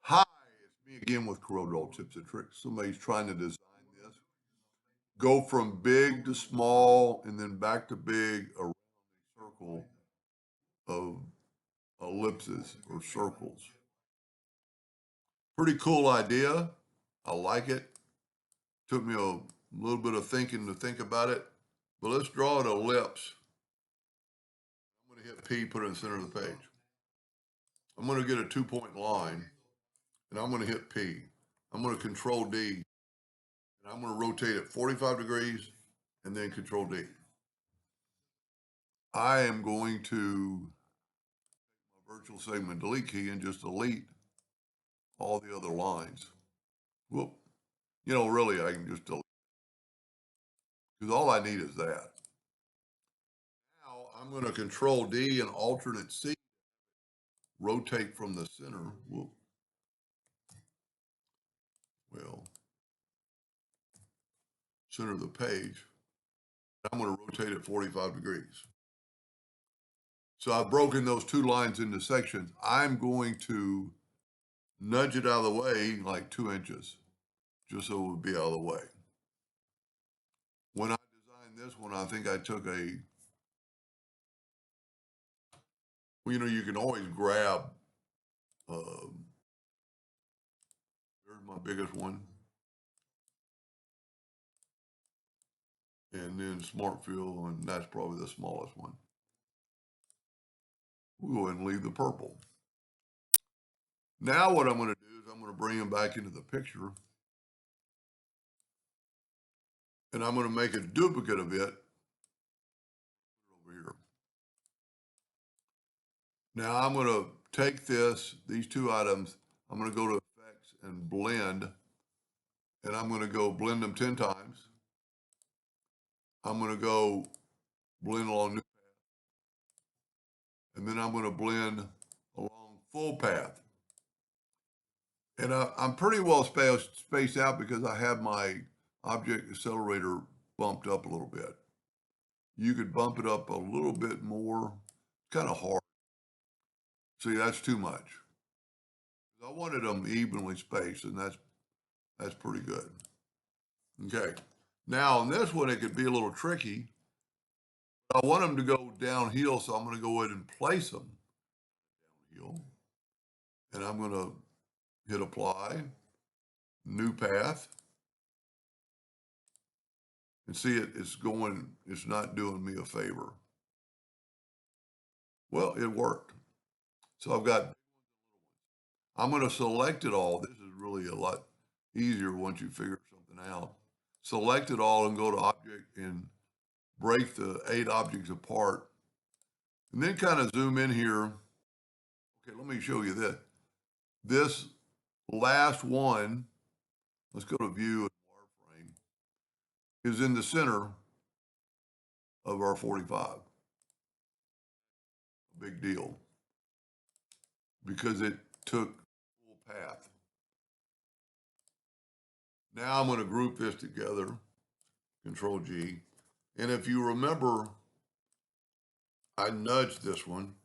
Hi, it's me again with Corel Tips and Tricks. Somebody's trying to design this. Go from big to small and then back to big around a circle of ellipses or circles. Pretty cool idea. I like it. Took me a little bit of thinking to think about it. But let's draw an ellipse. I'm going to hit P, put it in the center of the page. I'm going to get a 2-point line and I'm going to hit P. I'm going to control D. And I'm going to rotate it 45 degrees and then control D. I am going to my virtual segment delete key and just delete all the other lines. Whoop. Really, I can just delete because all I need is that. Now I'm going to control D and alternate C, rotate from the center. Whoop. Well, center of the page. I'm going to rotate it 45 degrees. So I've broken those two lines into sections. I'm going to nudge it out of the way like 2 inches, just so it would be out of the way. When I designed this one, I think I took you can always grab, there's my biggest one. And then Smart Fill, and that's probably the smallest one. We'll go ahead and leave the purple. Now what I'm going to do is I'm going to bring them back into the picture. And I'm going to make a duplicate of it over here. Now I'm going to take these two items, I'm going to go to Effects and Blend, and I'm going to go blend them 10 times. I'm going to go blend along new path, and then I'm going to blend along full path. And I'm pretty well spaced out because I have my object accelerator bumped up a little bit. You could bump it up a little bit more. It's kind of hard. See, that's too much. I wanted them evenly spaced, and that's pretty good. Okay. Now on this one, it could be a little tricky. I want them to go downhill, so I'm going to go ahead and place them downhill. And I'm going to hit apply, new path. And see it's not doing me a favor. Well, it worked. So I'm going to select it all. This is really a lot easier once you figure something out. Select it all and go to object and break the 8 objects apart. And then kind of zoom in here. Okay, let me show you this. This last one, let's go to view and wireframe, is in the center of our 45. A big deal because it took full path. Now I'm going to group this together, Control G. And if you remember, I nudged this one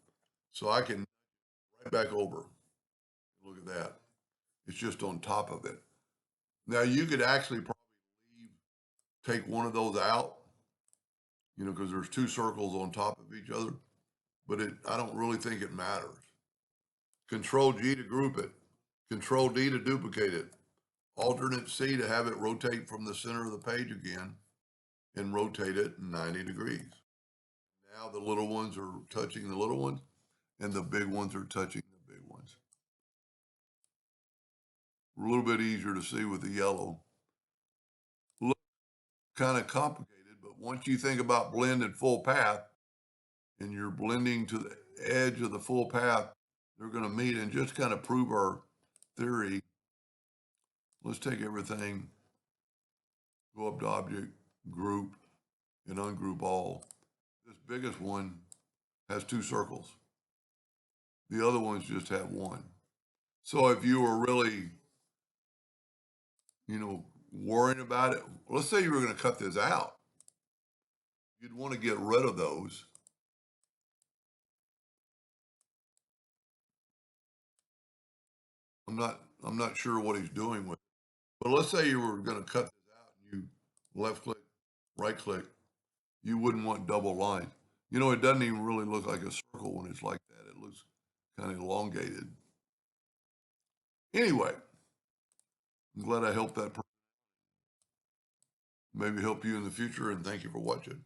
so I can right back over. Look at that. It's just on top of it. Now you could actually probably take one of those out, because there's 2 circles on top of each other, but I don't really think it matters. Control G to group it, Control D to duplicate it, alternate C to have it rotate from the center of the page again and rotate it 90 degrees. Now the little ones are touching the little ones and the big ones are touching the big ones. A little bit easier to see with the yellow. Look kind of complicated, but once you think about blend and full path and you're blending to the edge of the full path, they're going to meet and just kind of prove our theory. Let's take everything, go up to object, group, and ungroup all. This biggest one has 2 circles. The other ones just have 1. So if you were really, worrying about it, let's say you were going to cut this out. You'd want to get rid of those. I'm I'm not sure what he's doing with it. But let's say you were going to cut this out and you left click, right click. You wouldn't want double lines. You know, it doesn't even really look like a circle when it's like that. It looks kind of elongated. Anyway, I'm glad I helped that person. Maybe help you in the future, and thank you for watching.